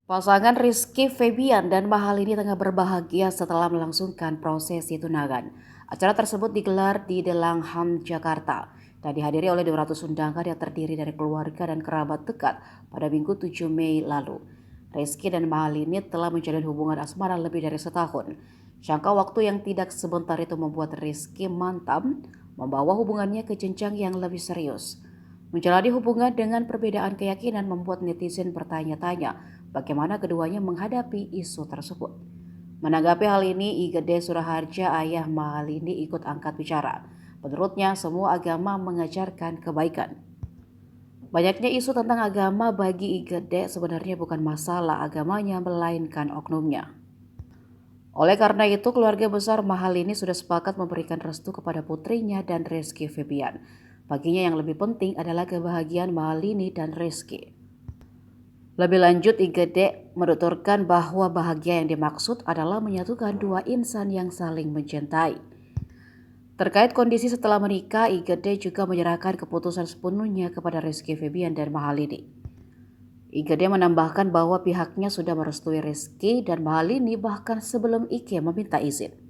Pasangan Rizky Febian dan Mahalini tengah berbahagia setelah melangsungkan prosesi tunangan. Acara tersebut digelar di Delangham, Jakarta dan dihadiri oleh 200 undangan yang terdiri dari keluarga dan kerabat dekat pada Minggu 7 Mei lalu. Rizky dan Mahalini telah menjalin hubungan asmara lebih dari setahun. Jangka waktu yang tidak sebentar itu membuat Rizky mantap membawa hubungannya ke jenjang yang lebih serius. Menjalani hubungan dengan perbedaan keyakinan membuat netizen bertanya-tanya bagaimana keduanya menghadapi isu tersebut. Menanggapi hal ini, Igede Suraharja, ayah Mahalini, ikut angkat bicara. Menurutnya, semua agama mengajarkan kebaikan. Banyaknya isu tentang agama bagi Igede sebenarnya bukan masalah agamanya, melainkan oknumnya. Oleh karena itu, keluarga besar Mahalini sudah sepakat memberikan restu kepada putrinya dan Rizky Febian. Baginya yang lebih penting adalah kebahagiaan Mahalini dan Rizky. Lebih lanjut, Igede menuturkan bahwa bahagia yang dimaksud adalah menyatukan dua insan yang saling mencintai. Terkait kondisi setelah menikah, Igede juga menyerahkan keputusan sepenuhnya kepada Rizky Febian dan Mahalini. Igede menambahkan bahwa pihaknya sudah merestui Rizky dan Mahalini bahkan sebelum Ike meminta izin.